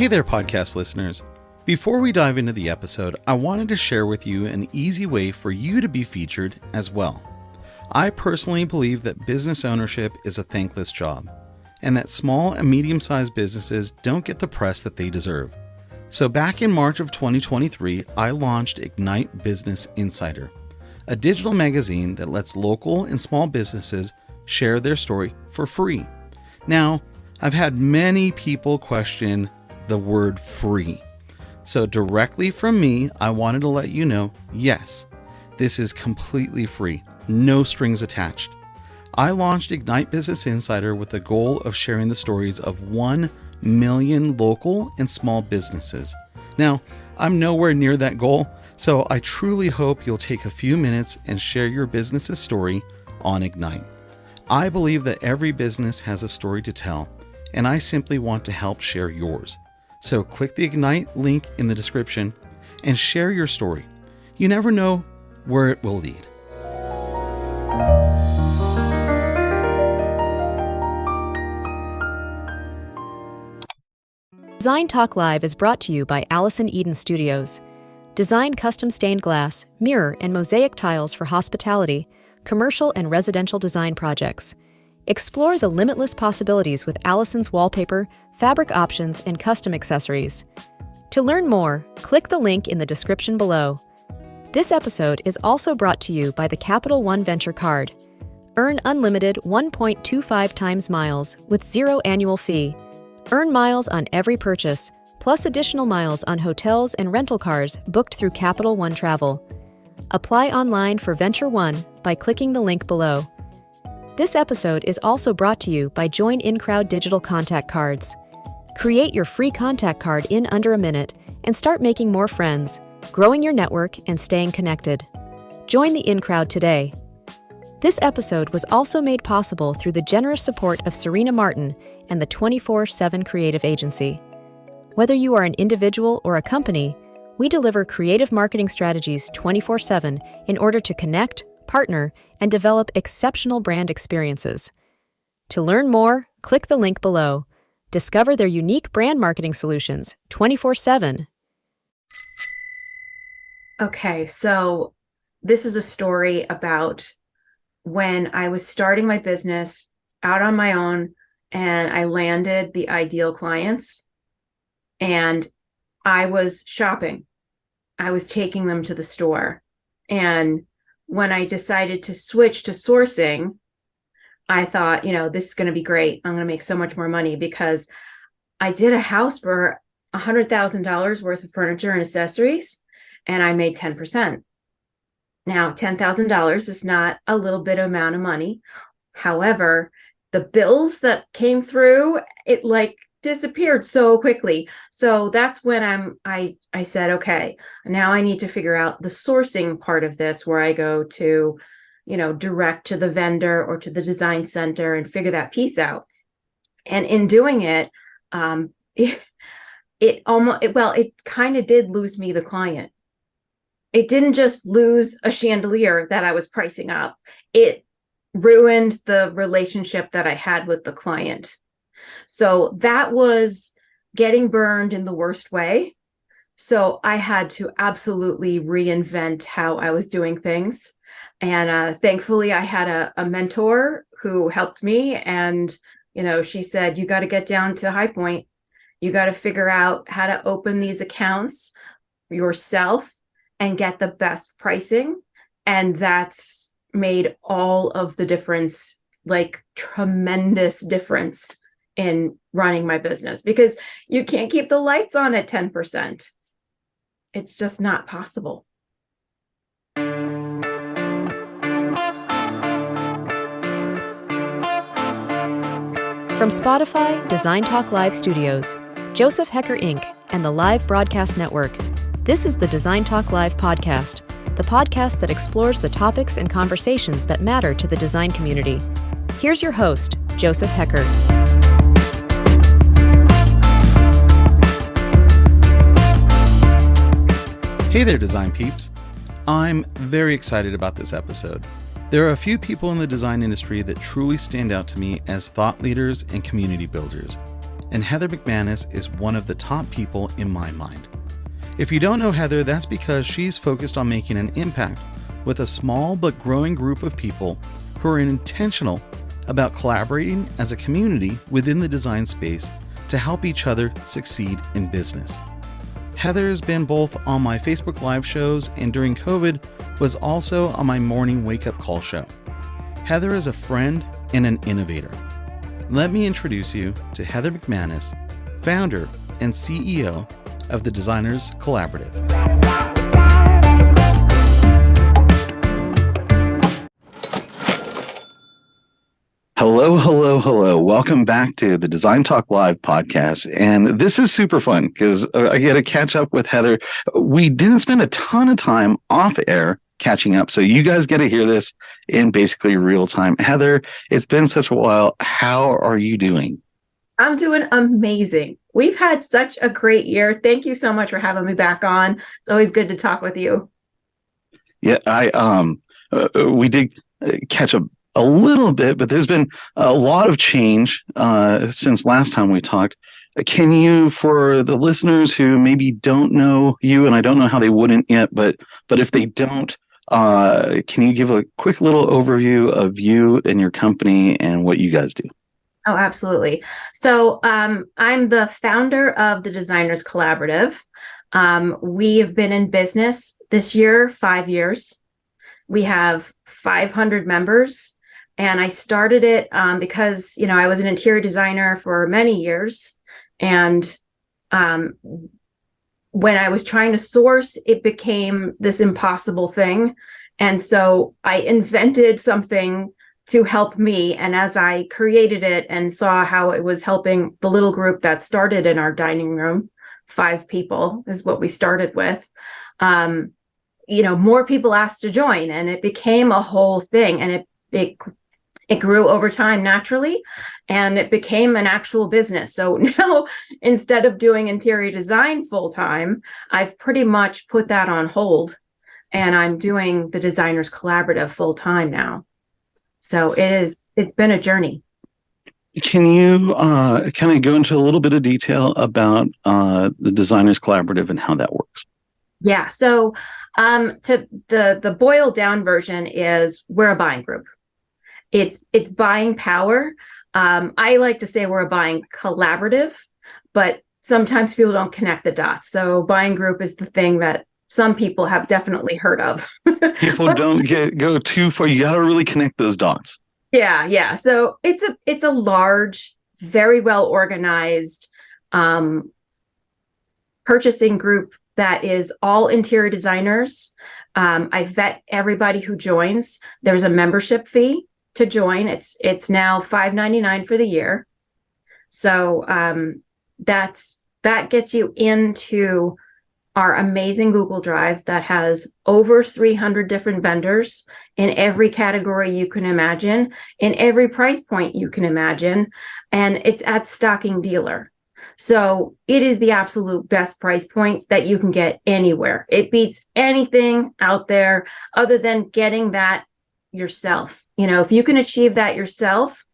Hey there, podcast listeners. Before we dive into the episode, I wanted to share with you an easy way for you to be featured as well. I personally believe that business ownership is a thankless job, and that small and medium-sized businesses don't get the press that they deserve. So back in March of 2023, I launched Ignite Business Insider, a digital magazine that lets local and small businesses share their story for free. Now, I've had many people question the word free. So directly from me, I wanted to let you know, yes, this is completely free, no strings attached. I launched Ignite Business Insider with the goal of sharing the stories of 1 million local and small businesses. Now, I'm nowhere near that goal, so I truly hope you'll take a few minutes and share your business's story on Ignite. I believe that every business has a story to tell, and I simply want to help share yours. So click the Ignite link in the description and share your story. You never know where it will lead. Design Talk Live is brought to you by Allison Eden Studios. Design custom stained glass, mirror, and mosaic tiles for hospitality, commercial and residential design projects. Explore the limitless possibilities with Allison's wallpaper, fabric options, and custom accessories. To learn more, click the link in the description below. This episode is also brought to you by the Capital One Venture Card. Earn unlimited 1.25 times miles with 0 annual fee. Earn miles on every purchase, plus additional miles on hotels and rental cars booked through Capital One Travel. Apply online for Venture One by clicking the link below. This episode is also brought to you by Join InCrowd Digital Contact Cards. Create your free contact card in under a minute and start making more friends, growing your network, and staying connected. Join the InCrowd today. This episode was also made possible through the generous support of Serena Martin and the 24/7 Creative Agency. Whether you are an individual or a company, we deliver creative marketing strategies 24/7 in order to connect, partner, and develop exceptional brand experiences. To learn more, click the link below. Discover their unique brand marketing solutions 24/7. Okay, so this is a story about when I was starting my business out on my own and I landed the ideal clients and I was shopping. I was taking them to the store. And when I decided to switch to sourcing, I thought, this is going to be great. I'm going to make so much more money because I did a house for $100,000 worth of furniture and accessories, and I made 10%. Now, $10,000 is not a little bit amount of money. However, the bills that came through, it disappeared so quickly. So that's when I said, okay, now I need to figure out the sourcing part of this, where I go to, direct to the vendor or to the design center and figure that piece out. And in doing it, it kind of did lose me the client. It didn't just lose a chandelier that I was pricing up. It ruined the relationship that I had with the client. So that was getting burned in the worst way. So I had to absolutely reinvent how I was doing things. And thankfully, I had a mentor who helped me. And, she said, you got to get down to High Point. You got to figure out how to open these accounts yourself and get the best pricing. And that's made all of the difference, tremendous difference in running my business, because you can't keep the lights on at 10%. It's just not possible. From Spotify, Design Talk Live Studios, Joseph Haecker Inc., and the Live Broadcast Network, this is the Design Talk Live podcast, the podcast that explores the topics and conversations that matter to the design community. Here's your host, Joseph Haecker. Hey there, design peeps. I'm very excited about this episode. There are a few people in the design industry that truly stand out to me as thought leaders and community builders. and Heather McManus is one of the top people in my mind. If you don't know Heather, that's because she's focused on making an impact with a small but growing group of people who are intentional about collaborating as a community within the design space to help each other succeed in business. Heather has been both on my Facebook Live shows and during COVID was also on my morning wake-up call show. Heather is a friend and an innovator. Let me introduce you to Heather McManus, founder and CEO of the Designers Collaborative. Hello, hello, hello. Welcome back to the Design Talk Live podcast. And this is super fun because I get to catch up with Heather. We didn't spend a ton of time off air catching up. So you guys get to hear this in basically real time. Heather, it's been such a while. How are you doing? I'm doing amazing. We've had such a great year. Thank you so much for having me back on. It's always good to talk with you. Yeah, we did catch up a little bit, but there's been a lot of change since last time we talked. Can you, for the listeners who maybe don't know you, and I don't know how they wouldn't yet, but if they don't, can you give a quick little overview of you and your company and what you guys do? Oh, absolutely. So I'm the founder of the Designers Collaborative. We have been in business this year, 5 years. We have 500 members. And I started it because, I was an interior designer for many years. And when I was trying to source, it became this impossible thing. And so I invented something to help me. And as I created it and saw how it was helping the little group that started in our dining room, 5 people is what we started with, more people asked to join, and it became a whole thing. And it grew over time naturally, and it became an actual business. So now, instead of doing interior design full time, I've pretty much put that on hold, and I'm doing the Designers Collaborative full time now. So it's been a journey. Can you kind of go into a little bit of detail about the Designers Collaborative and how that works? Yeah. So to the boiled down version is we're a buying group. It's buying power. I like to say we're a buying collaborative, but sometimes people don't connect the dots. So buying group is the thing that some people have definitely heard of. People don't go too far. You got to really connect those dots. Yeah. So it's a large, very well organized purchasing group that is all interior designers. I vet everybody who joins. There's a membership fee to join. It's now $5.99 for the year. So that gets you into our amazing Google Drive that has over 300 different vendors in every category you can imagine, in every price point you can imagine, and it's at stocking dealer. So it is the absolute best price point that you can get anywhere. It beats anything out there other than getting that yourself. If you can achieve that yourself,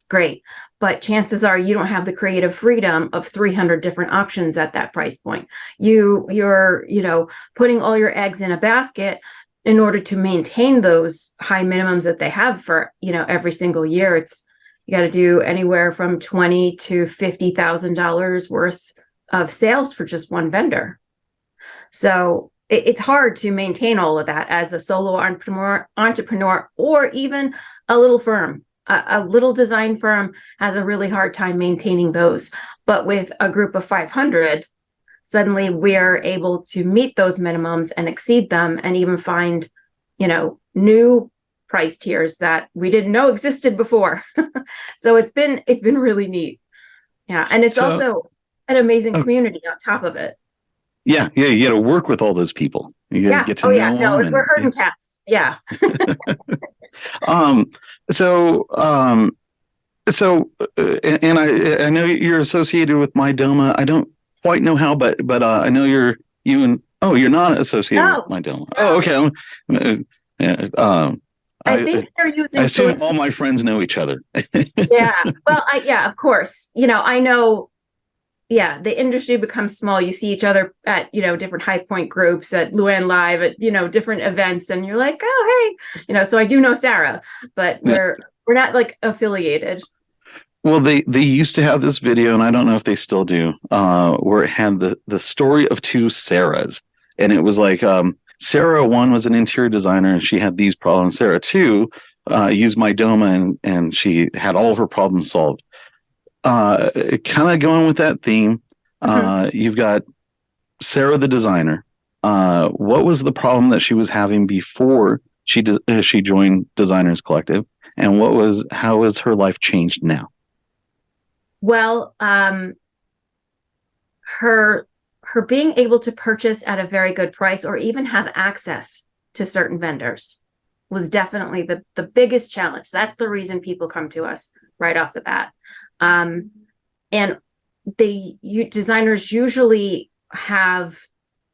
great. But chances are you don't have the creative freedom of 300 different options at that price point. You're putting all your eggs in a basket in order to maintain those high minimums that they have for, every single year. You got to do anywhere from $20,000 to $50,000 worth of sales for just one vendor. So it's hard to maintain all of that as a solo entrepreneur, or even a little firm. A little design firm has a really hard time maintaining those. But with a group of 500, suddenly we're able to meet those minimums and exceed them, and even find, new price tiers that we didn't know existed before. So it's been really neat. Yeah. And it's also an amazing community on top of it. Yeah. You got to work with all those people. You got to get to know them. We're herding cats. Yeah. So I know you're associated with MyDoma. I don't quite know how, but I know you're not associated with MyDoma. Oh, okay. I think they're I using assume all my friends know each other. yeah. Well, yeah, of course. I know, yeah, the industry becomes small. You see each other at, different High Point groups, at Luann Live, at, different events, and you're like, oh, hey, so I do know Sarah, but we're not like affiliated. Well, they used to have this video, and I don't know if they still do, where it had the story of two Sarahs, and it was like Sarah 1 was an interior designer, and she had these problems. Sarah 2 used Mydoma, and she had all of her problems solved. Kind of going with that theme, you've got Sarah the designer. What was the problem that she was having before she joined Designers Collective, and how has her life changed now? Well, her being able to purchase at a very good price or even have access to certain vendors was definitely the biggest challenge. That's the reason people come to us right off the bat. And designers usually have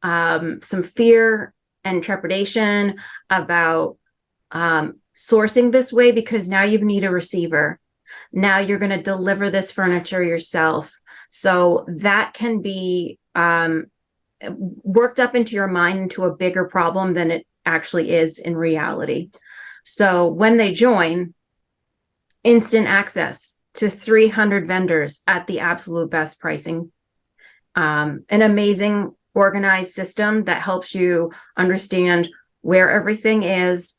some fear and trepidation about sourcing this way, because now you need a receiver. Now you're going to deliver this furniture yourself. So that can be worked up into your mind into a bigger problem than it actually is in reality. So when they join, instant access to 300 vendors at the absolute best pricing, an amazing organized system that helps you understand where everything is,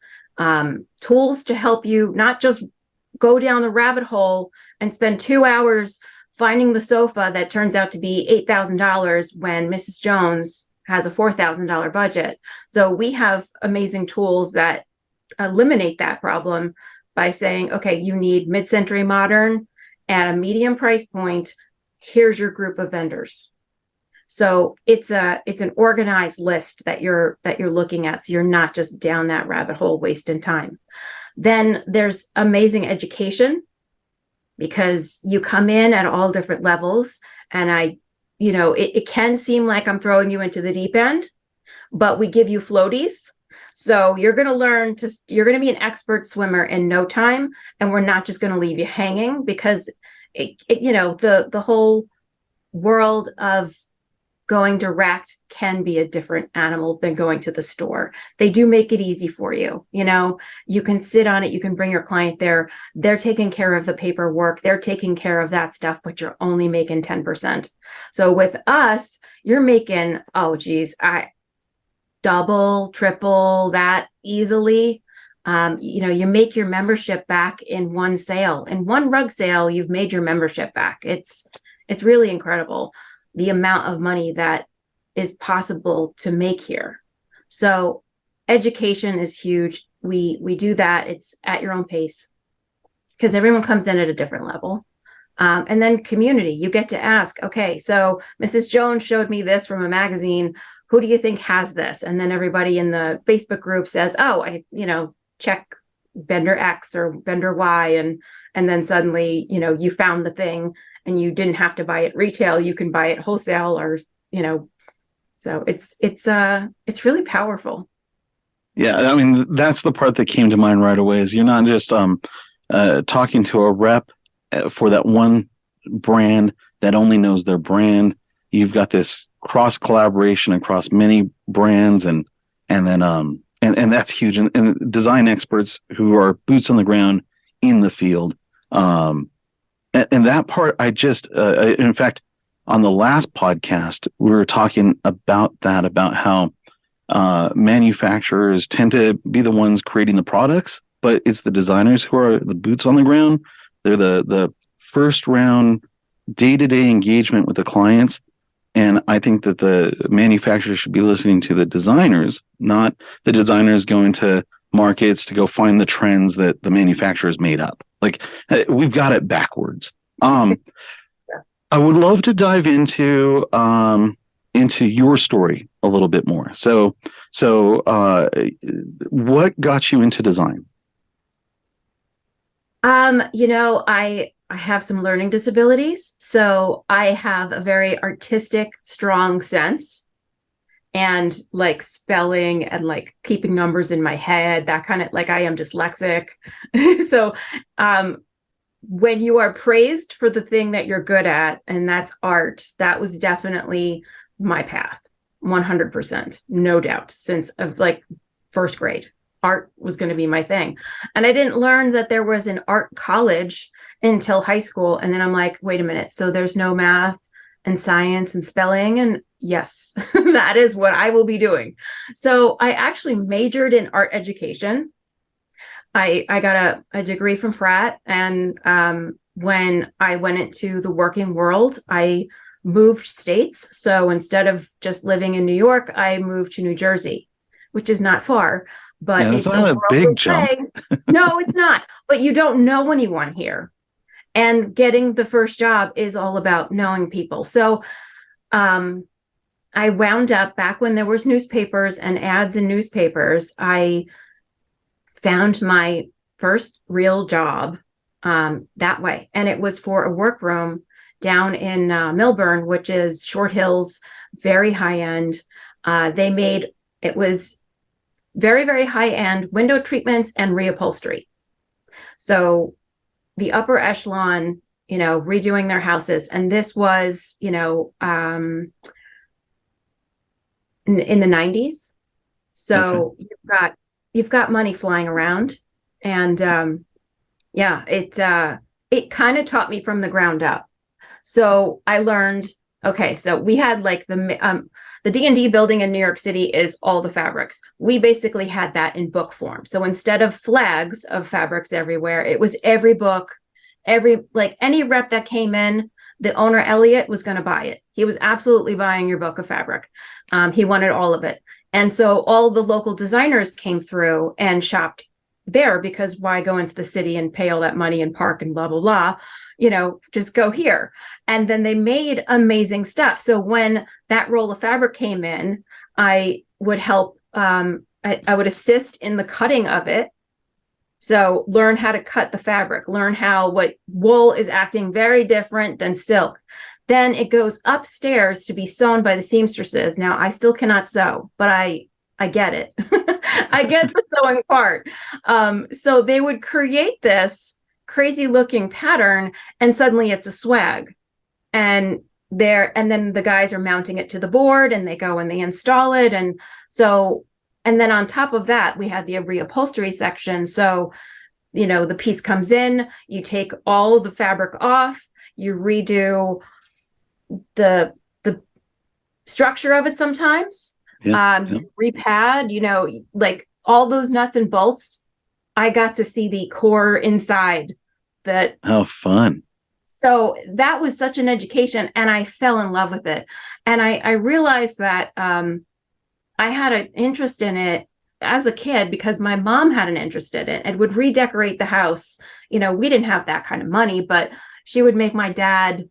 tools to help you not just go down the rabbit hole and spend 2 hours finding the sofa that turns out to be $8,000 when Mrs. Jones has a $4,000 budget. So we have amazing tools that eliminate that problem by saying, okay, you need mid-century modern at a medium price point. Here's your group of vendors. So it's an organized list that you're looking at. So you're not just down that rabbit hole wasting time. Then there's amazing education, because you come in at all different levels, and it can seem like I'm throwing you into the deep end, but we give you floaties. So you're going to be an expert swimmer in no time, and we're not just going to leave you hanging, because the whole world of going direct can be a different animal than going to the store. They do make it easy for you. You can sit on it. You can bring your client there. They're taking care of the paperwork. They're taking care of that stuff, but you're only making 10%. So with us, you're making, double, triple that easily. You make your membership back in one sale. In one rug sale, you've made your membership back. It's really incredible, the amount of money that is possible to make here. So education is huge. We do that. It's at your own pace, because everyone comes in at a different level. And then community, you get to ask, okay, so Mrs. Jones showed me this from a magazine. Who do you think has this? And then everybody in the Facebook group says, oh, check vendor X or vendor Y. And then suddenly, you found the thing, and you didn't have to buy it retail. You can buy it wholesale, or, so it's really powerful. Yeah. I mean, that's the part that came to mind right away, is you're not just talking to a rep for that one brand that only knows their brand. You've got this cross collaboration across many brands, and then and that's huge. And design experts who are boots on the ground in the field. And that part, I just, in fact, on the last podcast, we were talking about how manufacturers tend to be the ones creating the products, but it's the designers who are the boots on the ground. They're the first round day-to-day engagement with the clients. And I think that the manufacturers should be listening to the designers, not the designers going to markets to go find the trends that the manufacturers made up. Like, we've got it backwards. I would love to dive into your story a little bit more. So what got you into design? I have some learning disabilities, so I have a very artistic, strong sense. and like spelling and like keeping numbers in my head, that kind of, like, I am dyslexic. So when you are praised for the thing that you're good at, and that's art, that was definitely my path. 100%, no doubt. Since of like first grade, art was going to be my thing. And I didn't learn that there was an art college until high school. And then I'm like, wait a minute. So there's no math and science and spelling? And yes, that is what I will be doing. So I actually majored in art education. I got a degree from Pratt. And when I went into the working world, I moved states. So instead of just living in New York, I moved to New Jersey, which is not far, but Yeah, it's that's not a big jump. No, it's not. But you don't know anyone here. And getting the first job is all about knowing people. So I wound up, back when there was newspapers and ads in newspapers, I found my first real job that way. And it was for a workroom down in Millburn, which is Short Hills, very high end. It was very, very high end window treatments and reupholstery. So the upper echelon, redoing their houses. And this was, in the 90s. So okay. You've got money flying around. And it kind of taught me from the ground up. So I learned, okay, so we had like the D&D building in New York City is all the fabrics. We basically had that in book form. So instead of flags of fabrics everywhere, it was every book, any rep that came in, the owner, Elliot, was going to buy it. He was absolutely buying your book of fabric. He wanted all of it. And so all the local designers came through and shopped there, because why go into the city and pay all that money and park and blah, blah, blah, just go here. And then they made amazing stuff. So when that roll of fabric came in, I would help, I would assist in the cutting of it. So learn how to cut the fabric, learn what wool is acting very different than silk. Then it goes upstairs to be sewn by the seamstresses. Now, I still cannot sew, but I get it. I get the sewing part. So they would create this crazy looking pattern, and suddenly it's a swag. And then the guys are mounting it to the board, and they go and they install it. And then on top of that, we had the reupholstery section. So, the piece comes in, you take all the fabric off, you redo the structure of it sometimes. Repad, like all those nuts and bolts. I got to see the core inside that. How fun. So that was such an education, and I fell in love with it. And I realized that I had an interest in it as a kid because my mom had an interest in it and would redecorate the house. We didn't have that kind of money, but she would make my dad,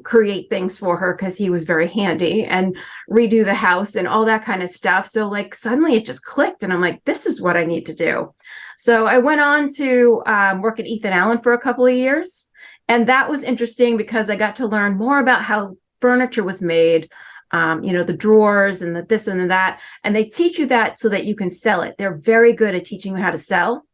create things for her because he was very handy, and redo the house and all that kind of stuff. So like suddenly it just clicked, and I'm like, this is what I need to do. So I went on to work at Ethan Allen for a couple of years. And that was interesting because I got to learn more about how furniture was made, the drawers and the this and the that. And they teach you that so that you can sell it. They're very good at teaching you how to sell.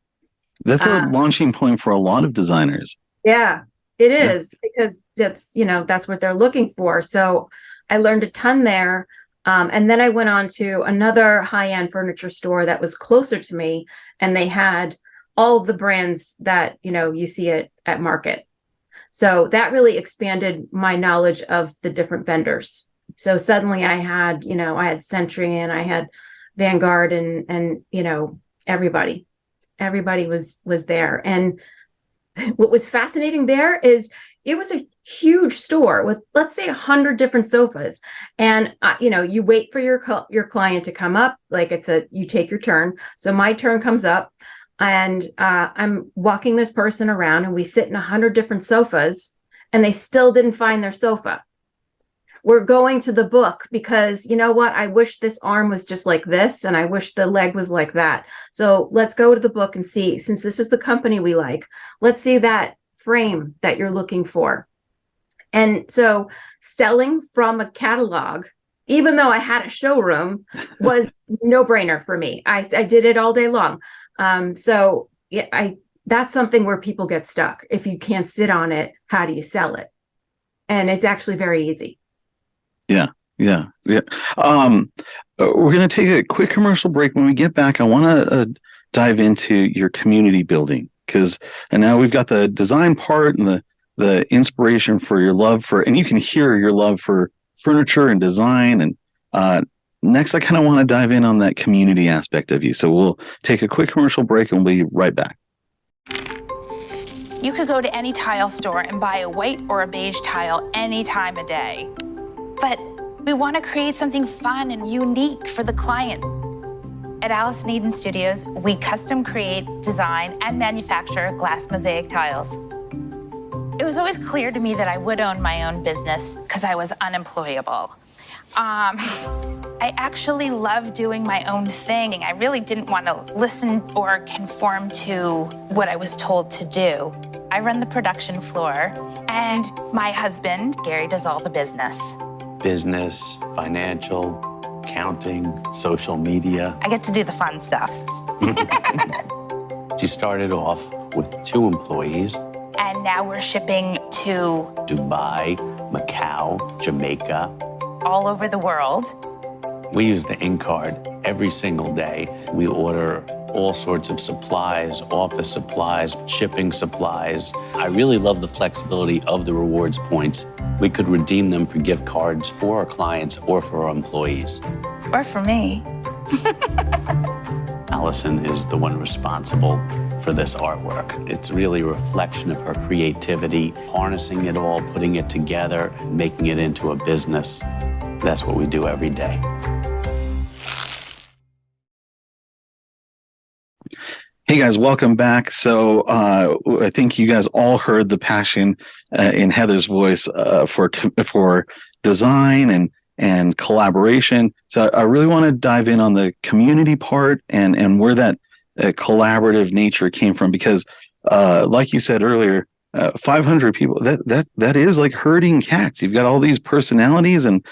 That's a launching point for a lot of designers. Yeah, it is, because that's what they're looking for. So I learned a ton there. And then I went on to another high-end furniture store that was closer to me. And they had all the brands that, you see at market. So that really expanded my knowledge of the different vendors. So suddenly I had Century, and I had Vanguard, and everybody was there. And what was fascinating there is it was a huge store with, let's say, 100 different sofas. And, you wait for your client to come up, like you take your turn. So my turn comes up, and I'm walking this person around, and we sit in 100 different sofas, and they still didn't find their sofa. We're going to the book because, you know what? I wish this arm was just like this, and I wish the leg was like that. So let's go to the book and see, since this is the company we like, let's see that frame that you're looking for. And so selling from a catalog even though I had a showroom, was no brainer for me. I did it all day long. So yeah, that's something where people get stuck. If you can't sit on it, how do you sell it? And it's actually very easy. Yeah. Yeah. Yeah. We're going to take a quick commercial break. When we get back, I want to dive into your community building, and now we've got the design part and the inspiration for your love for, and you can hear your love for furniture and design. And next, I kind of want to dive in on that community aspect of you. So we'll take a quick commercial break and we'll be right back. You could go to any tile store and buy a white or a beige tile any time of day. But we want to create something fun and unique for the client. At Allison Eden Studios, we custom create, design, and manufacture glass mosaic tiles. It was always clear to me that I would own my own business because I was unemployable. I actually love doing my own thing. I really didn't want to listen or conform to what I was told to do. I run the production floor, and my husband, Gary, does all the business. Business, financial, accounting, social media. I get to do the fun stuff. She started off with 2 employees. And now we're shipping to Dubai, Macau, Jamaica. all over the world. We use the ink card every single day. We order all sorts of supplies, office supplies, shipping supplies. I really love the flexibility of the rewards points. We could redeem them for gift cards for our clients or for our employees. Or for me. Allison is the one responsible for this artwork. It's really a reflection of her creativity, harnessing it all, putting it together, making it into a business. That's what we do every day. Hey guys, welcome back. So I think you guys all heard the passion in Heather's voice for design and collaboration. So I really want to dive in on the community part and where that collaborative nature came from, because like you said earlier, 500 people, that is like herding cats. You've got all these personalities, and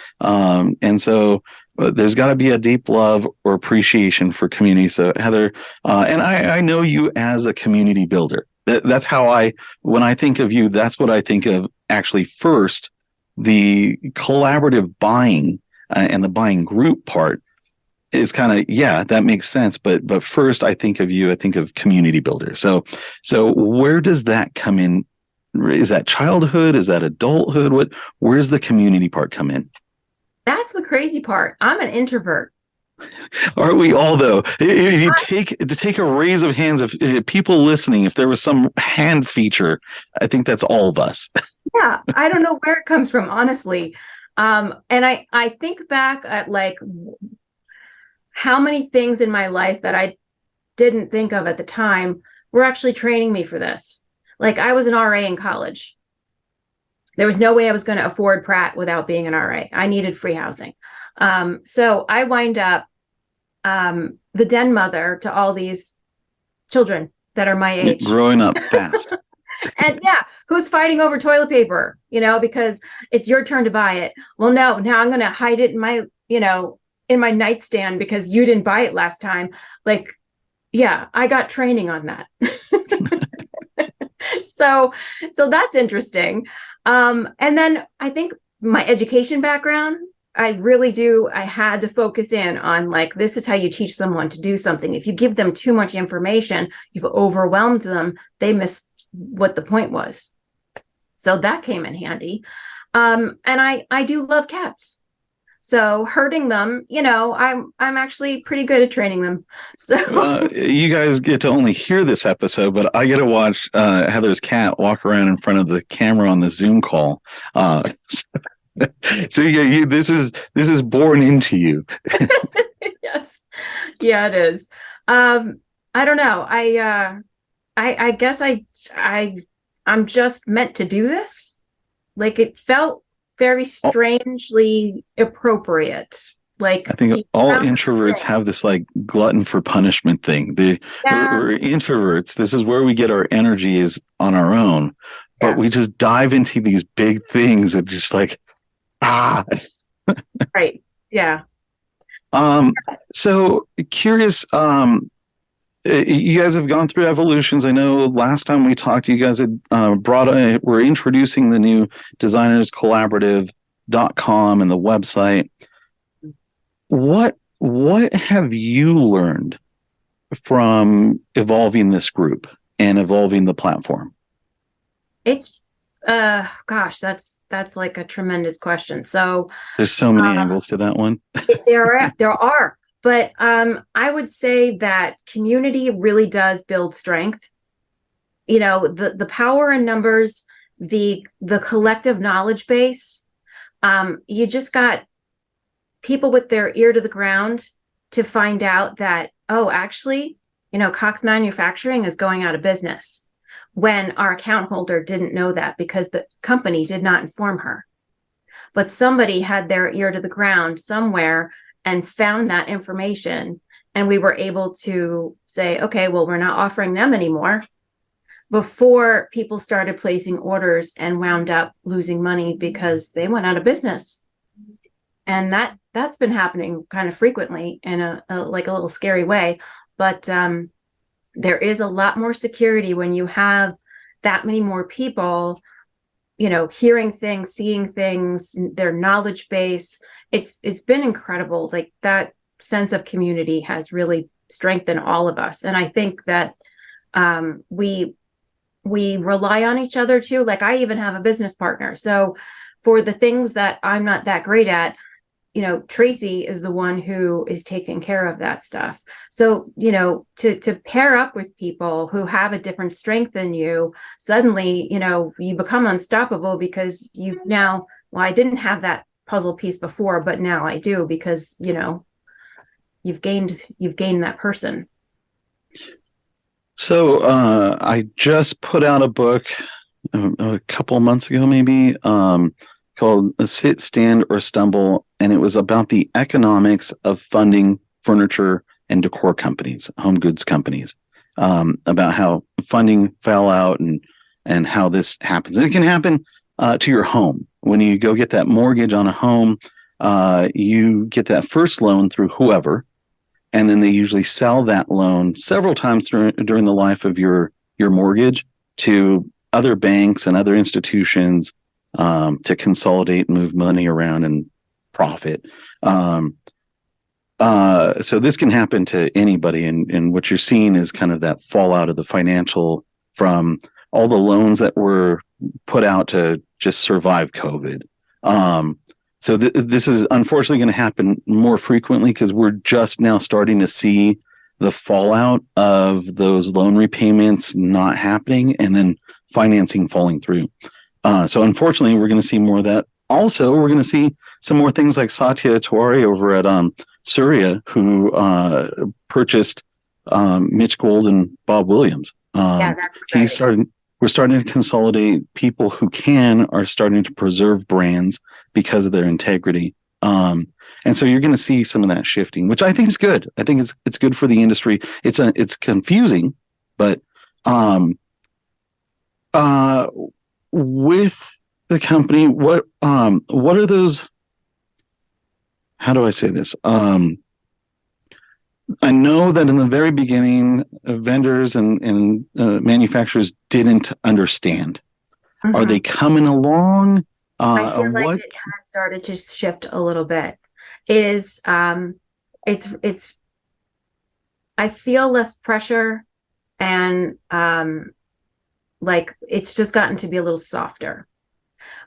so there's got to be a deep love or appreciation for community. So Heather, and I know you as a community builder. That's how when I think of you, that's what I think of actually first. The collaborative buying and the buying group part is kind of, yeah, that makes sense. But first I think of you, I think of community builder. So where does that come in? Is that childhood? Is that adulthood? Where's the community part come in? That's the crazy part. I'm an introvert. Aren't we all, though? If you take a raise of hands of people listening, if there was some hand feature, I think that's all of us. Yeah, I don't know where it comes from, honestly. And I think back at like how many things in my life that I didn't think of at the time were actually training me for this. Like, I was an RA in college. There was no way I was going to afford Pratt without being an RA. I needed free housing. So I wind up the den mother to all these children that are my age. Growing up fast. And yeah, who's fighting over toilet paper, because it's your turn to buy it. Well, no, now I'm going to hide it in my, in my nightstand because you didn't buy it last time. Like, yeah, I got training on that. So that's interesting. And then I think my education background, I had to focus in on like, this is how you teach someone to do something. If you give them too much information, you've overwhelmed them, they miss what the point was. So that came in handy. And I do love cats. So herding them, I'm actually pretty good at training them. So you guys get to only hear this episode, but I get to watch Heather's cat walk around in front of the camera on the Zoom call. So yeah, this is born into you. Yes, yeah, it is. I don't know. I guess I'm just meant to do this. Like, it felt very strangely appropriate. Like, I think all introverts have this like glutton for punishment thing. We're introverts. This is where we get our energy, is on our own, but we just dive into these big things and just like, right. Yeah. So curious, you guys have gone through evolutions. I know last time we talked, you guys had we're introducing the new designerscollaborative.com and the website. What have you learned from evolving this group and evolving the platform? It's gosh, that's like a tremendous question. So there's so many angles to that one. there are, but I would say that community really does build strength. You know, the power in numbers, the collective knowledge base. You just got people with their ear to the ground to find out that, oh, actually, you know, Cox Manufacturing is going out of business, when our account holder didn't know that because the company did not inform her. But somebody had their ear to the ground somewhere and found that information. And we were able to say, okay, well, we're not offering them anymore, before people started placing orders and wound up losing money because they went out of business. And that's been happening kind of frequently in a like a little scary way. But there is a lot more security when you have that many more people, you know, hearing things, seeing things, their knowledge base. It's been incredible. Like, that sense of community has really strengthened all of us. And I think that we rely on each other too. Like, I even have a business partner. So for the things that I'm not that great at, you know, Tracy is the one who is taking care of that stuff. So, you know, to pair up with people who have a different strength than you, suddenly, you know, you become unstoppable because you've now, well, I didn't have that puzzle piece before, but now I do, because, you know, you've gained that person. So I just put out a book a couple of months ago, maybe, called Sit, Stand, or Stumble. And it was about the economics of funding furniture and decor companies, home goods companies, about how funding fell out and how this happens. And it can happen to your home. When you go get that mortgage on a home, you get that first loan through whoever, and then they usually sell that loan several times during the life of your mortgage to other banks and other institutions, to consolidate, move money around, and profit. So this can happen to anybody, and what you're seeing is kind of that fallout of the financial from all the loans that were put out to just survive COVID. So this is unfortunately going to happen more frequently, because we're just now starting to see the fallout of those loan repayments not happening and then financing falling through. So unfortunately, we're going to see more of that. Also, we're going to see some more things like Satya Tiwari over at Surya, who purchased Mitch Gold and Bob Williams. Yeah, that's exciting. We're starting to consolidate. People who are starting to preserve brands because of their integrity. And so you're going to see some of that shifting, which I think is good. I think it's good for the industry. It's confusing, but with the company, what are those? How do I say this? I know that in the very beginning, vendors and manufacturers didn't understand. Mm-hmm. Are they coming along? I feel like it has started to shift a little bit. It is, it's. I feel less pressure, and like, it's just gotten to be a little softer,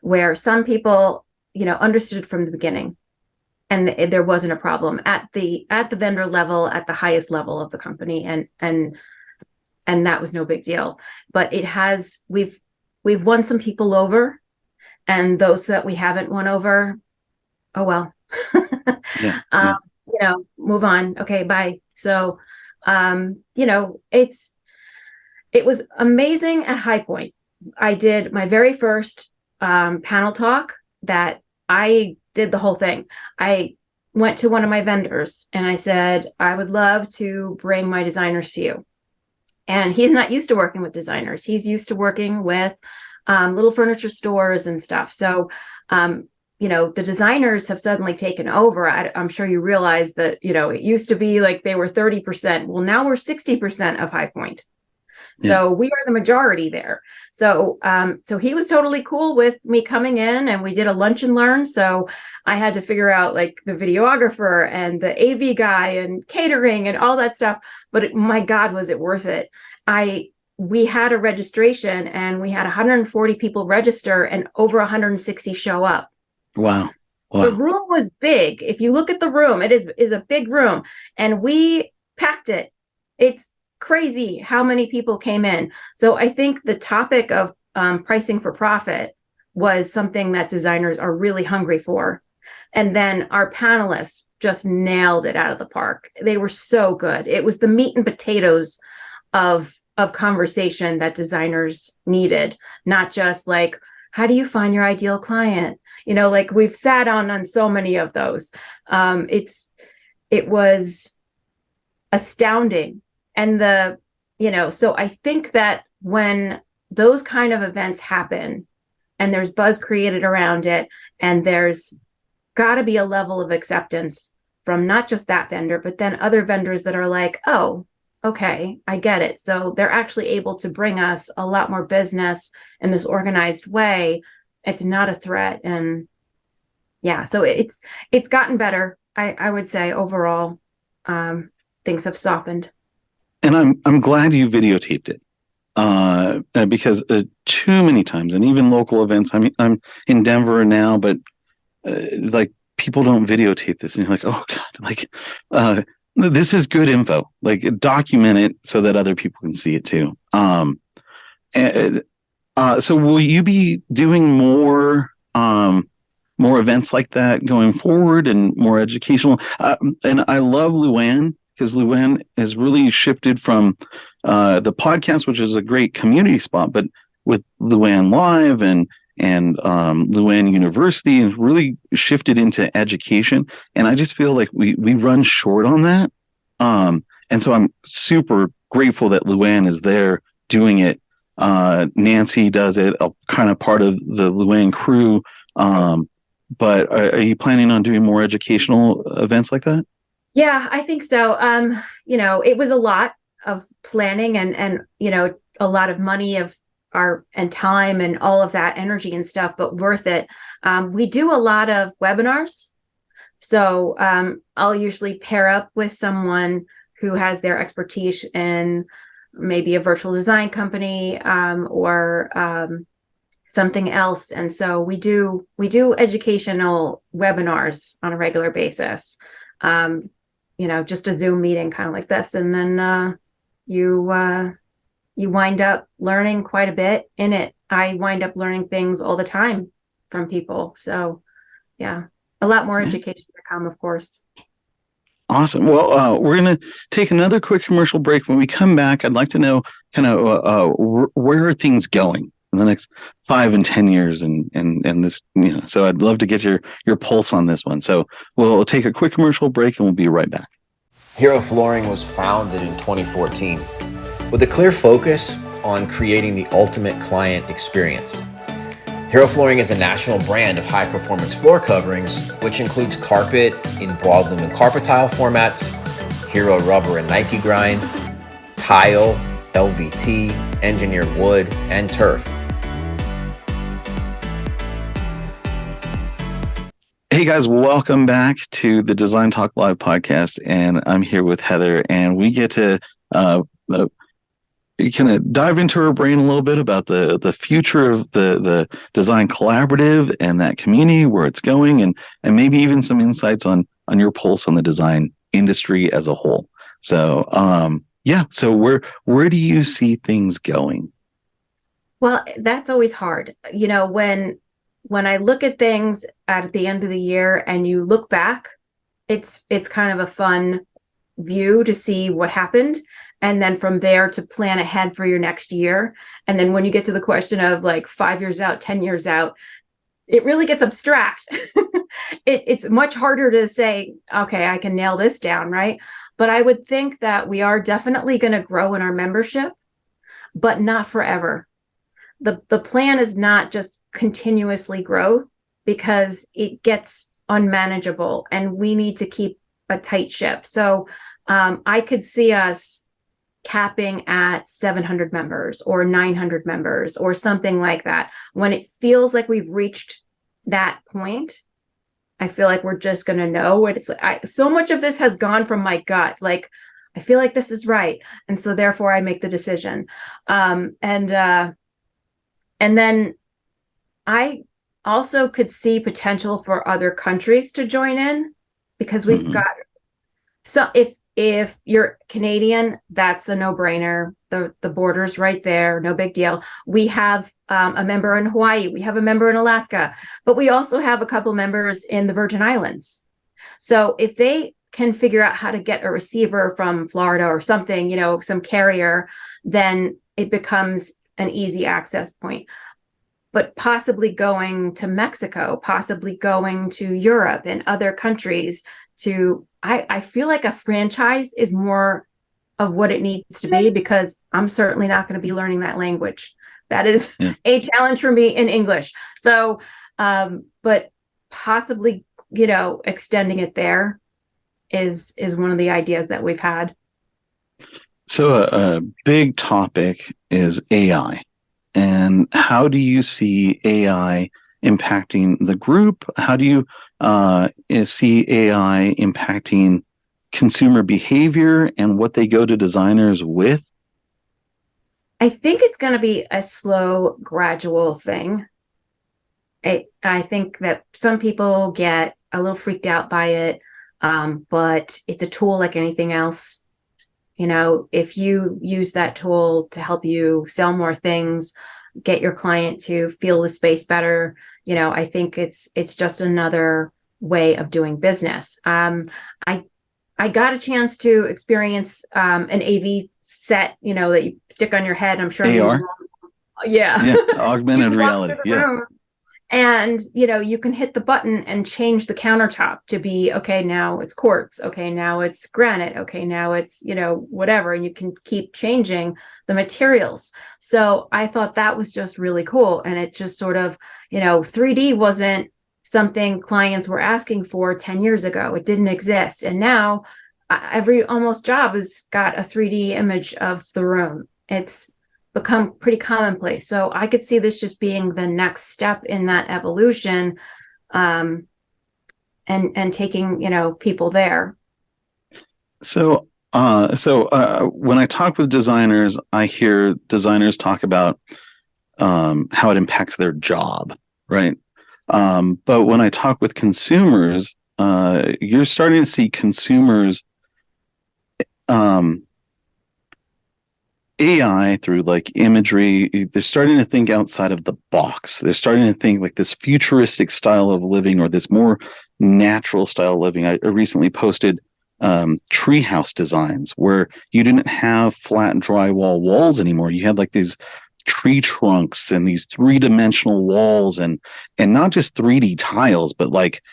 where some people, you know, understood from the beginning, and there wasn't a problem at the vendor level, at the highest level of the company, and that was no big deal. But it has, we've won some people over, and those that we haven't won over, oh well. Yeah. You know, move on. Okay, bye. So you know, it was amazing at High Point. I did my very first panel talk that I did the whole thing. I went to one of my vendors and I said, I would love to bring my designers to you. And he's not used to working with designers. He's used to working with little furniture stores and stuff. So the designers have suddenly taken over. I'm sure you realize that, it used to be like they were 30%. Well, now we're 60% of High Point. So we are the majority there. So he was totally cool with me coming in, and we did a lunch and learn. So I had to figure out like the videographer and the AV guy and catering and all that stuff. But my God, was it worth it? We had a registration, and we had 140 people register and over 160 show up. Wow. The room was big. If you look at the room, it is a big room, and we packed it. It's crazy how many people came in. So I think the topic of pricing for profit was something that designers are really hungry for. And then our panelists just nailed it out of the park. They were so good. It was the meat and potatoes of conversation that designers needed, not just like, how do you find your ideal client? Like we've sat on so many of those. It was astounding. And so I think that when those kind of events happen and there's buzz created around it, and there's got to be a level of acceptance from not just that vendor, but then other vendors that are like, oh, okay, I get it. So they're actually able to bring us a lot more business in this organized way. It's not a threat. And yeah, so it's gotten better. I would say overall, things have softened. And I'm glad you videotaped it, because too many times, and even local events. I mean, I'm in Denver now, but like people don't videotape this, and you're like, oh God, like this is good info. Like document it so that other people can see it too. So will you be doing more events like that going forward, and more educational? And I love Luann, because Luann has really shifted from the podcast, which is a great community spot, but with Luann Live and Luann University, and really shifted into education. And I just feel like we run short on that. And so I'm super grateful that Luann is there doing it. Nancy does it, kind of part of the Luann crew. But are you planning on doing more educational events like that? Yeah, I think so. It was a lot of planning and a lot of money and time and all of that energy and stuff, but worth it. We do a lot of webinars. So I'll usually pair up with someone who has their expertise in maybe a virtual design company or something else. And so we do educational webinars on a regular basis. Just a Zoom meeting kind of like this. And then you wind up learning quite a bit in it. I wind up learning things all the time from people. So yeah, a lot more education to come, of course. Awesome. Well, we're going to take another quick commercial break. When we come back, I'd like to know kind of where are things going in the next 5 and 10 years, and this, so I'd love to get your pulse on this one. So we'll take a quick commercial break, and we'll be right back. Hero Flooring was founded in 2014 with a clear focus on creating the ultimate client experience. Hero Flooring is a national brand of high-performance floor coverings, which includes carpet in broad lumen carpet tile formats, Hero rubber and Nike grind, tile, LVT, engineered wood, and turf. Hey guys, welcome back to the Design Talk Live podcast, and I'm here with Heather, and we get to kind of dive into her brain a little bit about the future of the design collaborative and that community, where it's going, and maybe even some insights on your pulse on the design industry as a whole. So so where do you see things going? Well, that's always hard. When I look at things at the end of the year and you look back, it's kind of a fun view to see what happened. And then from there to plan ahead for your next year. And then when you get to the question of like 5 years out, 10 years out, it really gets abstract. It's much harder to say, okay, I can nail this down, right? But I would think that we are definitely going to grow in our membership, but not forever. The plan is not just continuously grow. because it gets unmanageable and we need to keep a tight ship. So I could see us capping at 700 members or 900 members or something like that. When it feels like we've reached that point, I feel like we're just going to know what it's like. So much of this has gone from my gut. Like, I feel like this is right. And so therefore I make the decision. And then I also could see potential for other countries to join in, because we've got, so if you're Canadian, that's a no-brainer. The border's right there, no big deal. We have a member in Hawaii, we have a member in Alaska, but we also have a couple members in the Virgin Islands. So if they can figure out how to get a receiver from Florida or something, some carrier, then it becomes an easy access point. But possibly going to Mexico, possibly going to Europe and other countries I feel like a franchise is more of what it needs to be, because I'm certainly not going to be learning that language. That is a challenge for me in English. So, but possibly, extending it there is one of the ideas that we've had. So a big topic is AI. And how do you see AI impacting the group? How do you see AI impacting consumer behavior and what they go to designers with? I think it's going to be a slow, gradual thing. I think that some people get a little freaked out by it, but it's a tool like anything else. If you use that tool to help you sell more things, get your client to feel the space better, I think it's just another way of doing business. I got a chance to experience an AV set, that you stick on your head. I'm sure. AR? Yeah. Augmented reality. Yeah. And, you can hit the button and change the countertop to be, okay, now it's quartz. Okay, now it's granite. Okay, now it's, whatever. And you can keep changing the materials. So I thought that was just really cool. And it just sort of, 3D wasn't something clients were asking for 10 years ago. It didn't exist. And now every almost job has got a 3D image of the room. It's become pretty commonplace. So I could see this just being the next step in that evolution, and taking, people there. So when I talk with designers, I hear designers talk about how it impacts their job, right? But when I talk with consumers, you're starting to see consumers AI through like imagery, they're starting to think outside of the box. They're starting to think like this futuristic style of living or this more natural style of living. I recently posted treehouse designs where you didn't have flat drywall walls anymore. You had like these tree trunks and these three-dimensional walls and not just 3D tiles, but like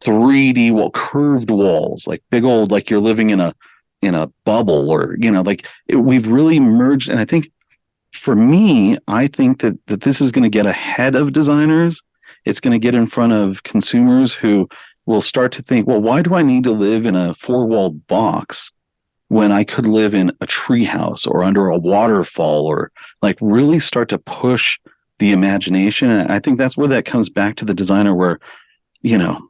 3D curved walls, like big old, like you're living in a bubble or, we've really merged. And I think for me, I think that this is going to get ahead of designers. It's going to get in front of consumers who will start to think, well, why do I need to live in a four-walled box when I could live in a treehouse or under a waterfall, or like really start to push the imagination? And I think that's where that comes back to the designer where,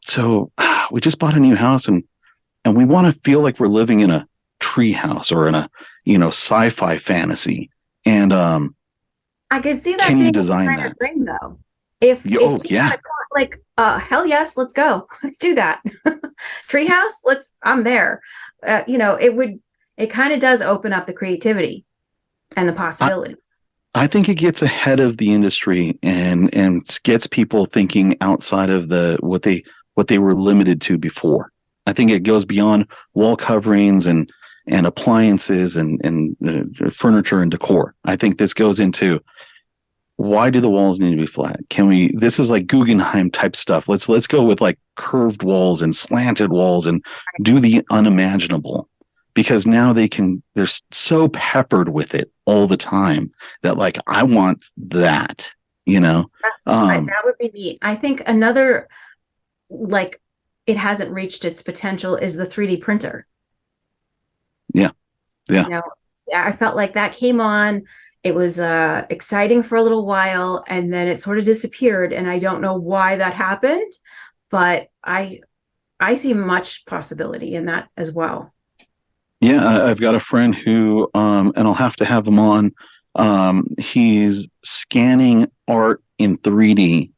so we just bought a new house and we want to feel like we're living in a treehouse or in a, sci-fi fantasy. And I could see that can being you design a that? Thing, though. If like hell yes, let's go. Let's do that. Treehouse, I'm there. It kind of does open up the creativity and the possibilities. I think it gets ahead of the industry and gets people thinking outside of what they were limited to before. I think it goes beyond wall coverings and appliances and furniture and decor. I think this goes into, why do the walls need to be flat? This is like Guggenheim type stuff. Let's go with like curved walls and slanted walls and do the unimaginable, because now they're so peppered with it all the time that like, I want that. you know. That would be neat. I think another, like, it hasn't reached its potential is the 3D printer. Yeah. You know, I felt like that came on. It was exciting for a little while, and then it sort of disappeared. And I don't know why that happened, but I see much possibility in that as well. Yeah, I've got a friend who, and I'll have to have him on. He's scanning art in 3D,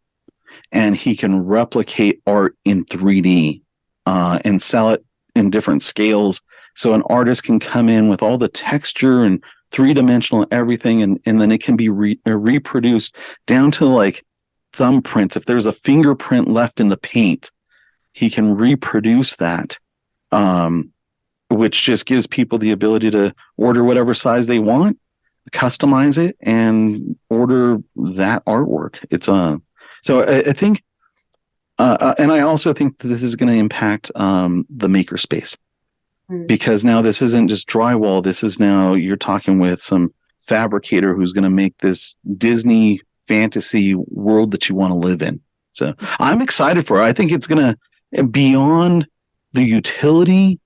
and he can replicate art in 3D and sell it in different scales. So an artist can come in with all the texture and three-dimensional everything, and then it can be reproduced down to like thumbprints. If there's a fingerprint left in the paint, he can reproduce that, which just gives people the ability to order whatever size they want, customize it, and order that artwork. It's so I think, and I also think that this is going to impact the makerspace. Because now this isn't just drywall. This is now you're talking with some fabricator who's going to make this Disney fantasy world that you want to live in. So I'm excited for it. I think it's going to, beyond the utility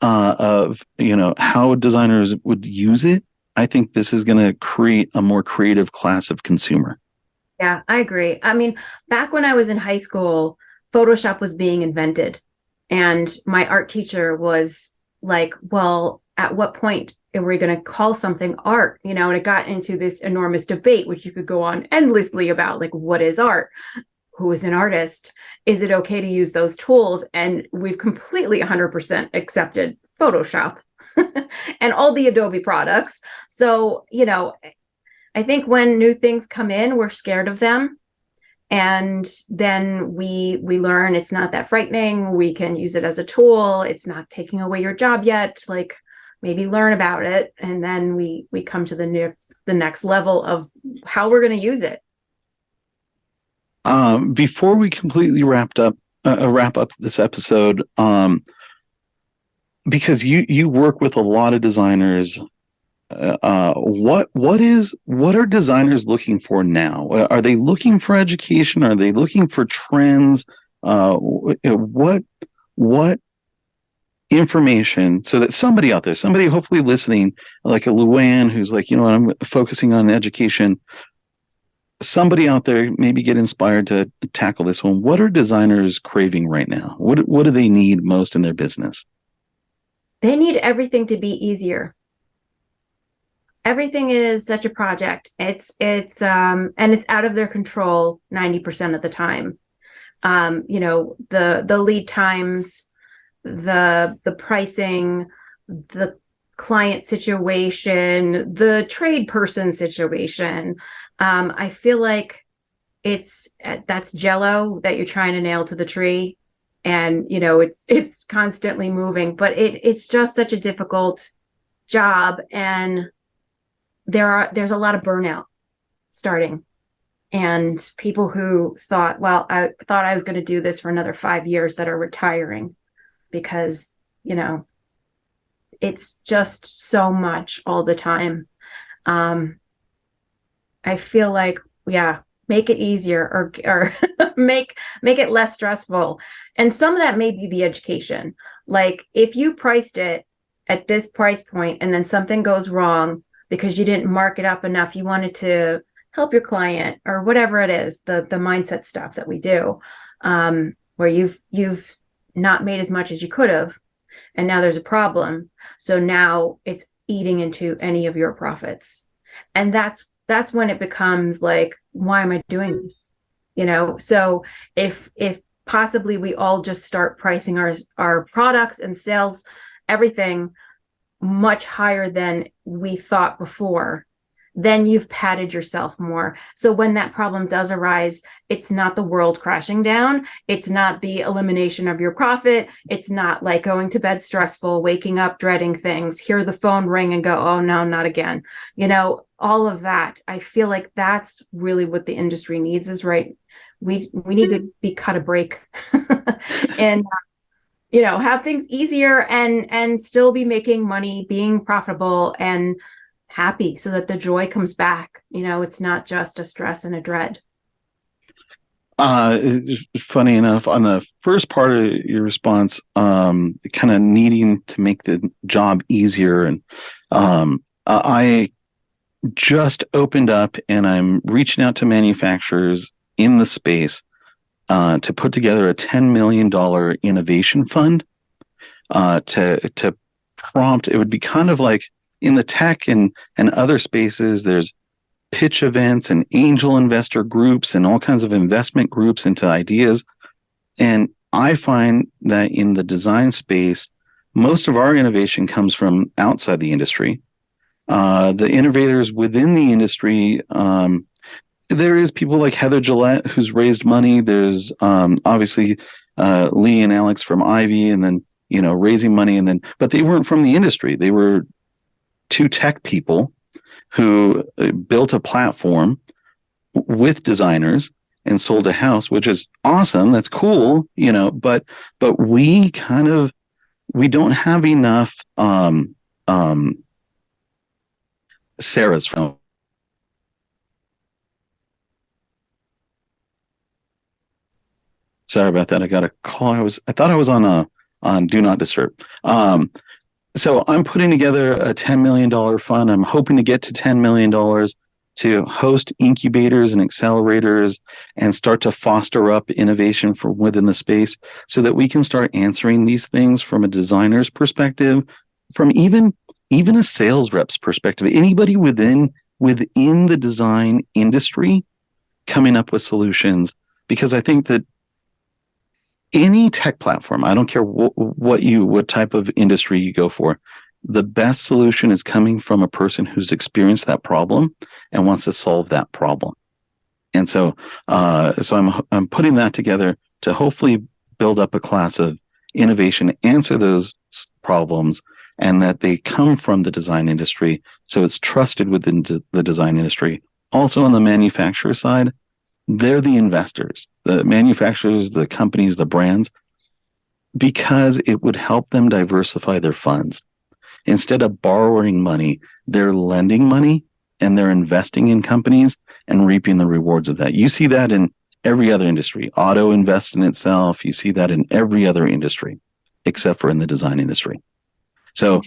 of, you know, how designers would use it, I think this is going to create a more creative class of consumer. Yeah, I agree. I mean, back when I was in high school, Photoshop was being invented, and my art teacher was like, well, at what point are we going to call something art? You know, and it got into this enormous debate, which you could go on endlessly about, like, what is art? Who is an artist? Is it okay to use those tools? And we've completely 100% accepted Photoshop and all the Adobe products. So, you know, I think when new things come in, we're scared of them. And then we learn it's not that frightening. We can use it as a tool. It's not taking away your job yet. Like, maybe learn about it, and then we come to the next level of how we're going to use it. Before we completely wrap up this episode, because you work with a lot of designers. What are designers looking for now? Are they looking for education? Are they looking for trends? What information, so that somebody out there, somebody hopefully listening, like a Luann who's like, you know, I'm focusing on education. Somebody out there maybe get inspired to tackle this one. What are designers craving right now? What do they need most in their business? They need everything to be easier. Everything is such a project. It's and it's out of their control 90% of the time. You know, the lead times, the pricing, the client situation, the trade person situation. I feel like that's Jello that you're trying to nail to the tree, and you know it's constantly moving. But it's just such a difficult job, and there's a lot of burnout starting, and people who thought, well, I thought I was going to do this for another 5 years, that are retiring because, you know, it's just so much all the time. I feel like, yeah, make it easier, or make it less stressful. And some of that may be the education. Like, if you priced it at this price point and then something goes wrong because you didn't mark it up enough, you wanted to help your client or whatever it is, the mindset stuff that we do, where you've not made as much as you could have, and now there's a problem. So now it's eating into any of your profits. And that's when it becomes like, why am I doing this? You know, so if possibly we all just start pricing our products and sales, everything much higher than we thought before, then you've padded yourself more. So when that problem does arise, it's not the world crashing down. It's not the elimination of your profit. It's not like going to bed stressful, waking up dreading things, hear the phone ring and go, oh no, not again. You know, all of that. I feel like that's really what the industry needs is right. We need to be cut a break and you know, have things easier and still be making money, being profitable and happy, so that the joy comes back. You know, it's not just a stress and a dread. It's funny enough, on the first part of your response, kind of needing to make the job easier, and I just opened up, and I'm reaching out to manufacturers in the space to put together a $10 million innovation fund to prompt. It would be kind of like in the tech and other spaces. There's pitch events and angel investor groups and all kinds of investment groups into ideas. And I find that in the design space, most of our innovation comes from outside the industry. The innovators within the industry, there is people like Heather Gillette who's raised money. There's obviously Lee and Alex from Ivy, and then raising money, but they weren't from the industry. They were two tech people who built a platform with designers and sold a house, which is awesome. That's cool, but we don't have enough Sarah's from. Sorry about that. I got a call. I thought I was on Do Not Disturb. So I'm putting together a $10 million fund. I'm hoping to get to $10 million to host incubators and accelerators and start to foster up innovation from within the space so that we can start answering these things from a designer's perspective, from even a sales rep's perspective, anybody within the design industry coming up with solutions. Because I think that any tech platform, I don't care what type of industry you go for, the best solution is coming from a person who's experienced that problem and wants to solve that problem. And so I'm putting that together to hopefully build up a class of innovation, answer those problems, and that they come from the design industry, so it's trusted within the design industry. Also on the manufacturer side, they're the investors, the manufacturers, the companies, the brands, because it would help them diversify their funds. Instead of borrowing money, they're lending money and they're investing in companies and reaping the rewards of that. You see that in every other industry. Auto invests in itself. You see that in every other industry, except for in the design industry. So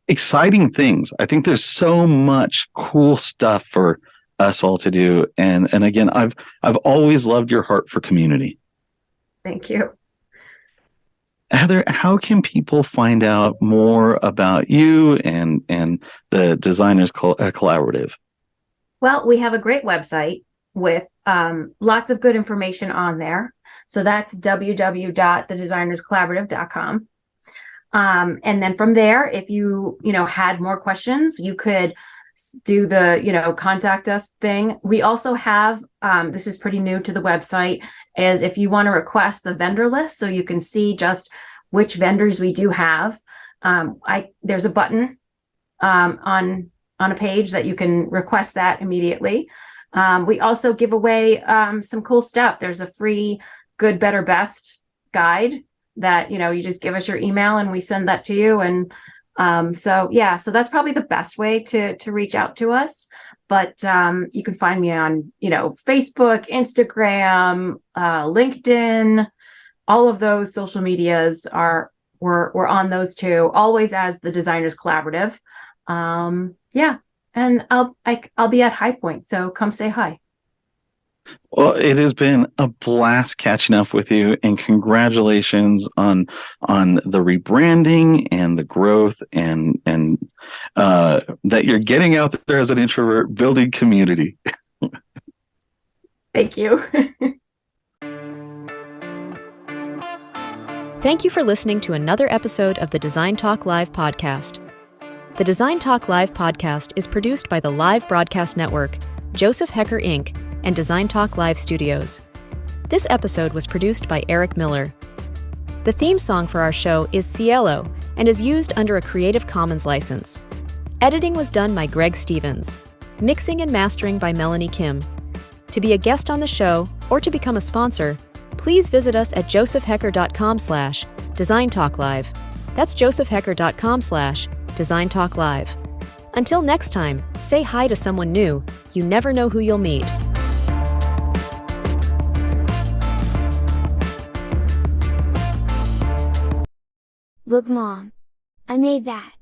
exciting things. I think there's so much cool stuff for us all to do. And again, I've always loved your heart for community. Thank you. Heather, how can people find out more about you and the Designers Collaborative? Well, we have a great website with lots of good information on there. So that's www.thedesignerscollaborative.com. And then from there, if you had more questions, you could do the, contact us thing. We also have, this is pretty new to the website, is if you want to request the vendor list so you can see just which vendors we do have. There's a button on a page that you can request that immediately. We also give away some cool stuff. There's a free good, better, best guide that, you just give us your email and we send that to you. And so that's probably the best way to reach out to us. But you can find me on, Facebook, Instagram, LinkedIn, all of those social medias we're on those too, always as the Designers Collaborative. And I'll be at High Point, so come say hi. Well, it has been a blast catching up with you, and congratulations on the rebranding and the growth and that you're getting out there as an introvert, building community. Thank you. Thank you for listening to another episode of the Design Talk Live podcast. The Design Talk Live podcast is produced by the Live Broadcast Network, Joseph Haecker, Inc., and Design Talk Live Studios. This episode was produced by Eric Miller. The theme song for our show is Cielo and is used under a Creative Commons license. Editing was done by Greg Stevens. Mixing and mastering by Melanie Kim. To be a guest on the show or to become a sponsor, please visit us at josephhaecker.com/DesignTalkLive. That's josephhaecker.com/DesignTalkLive. Until next time, say hi to someone new. You never know who you'll meet. Look mom! I made that!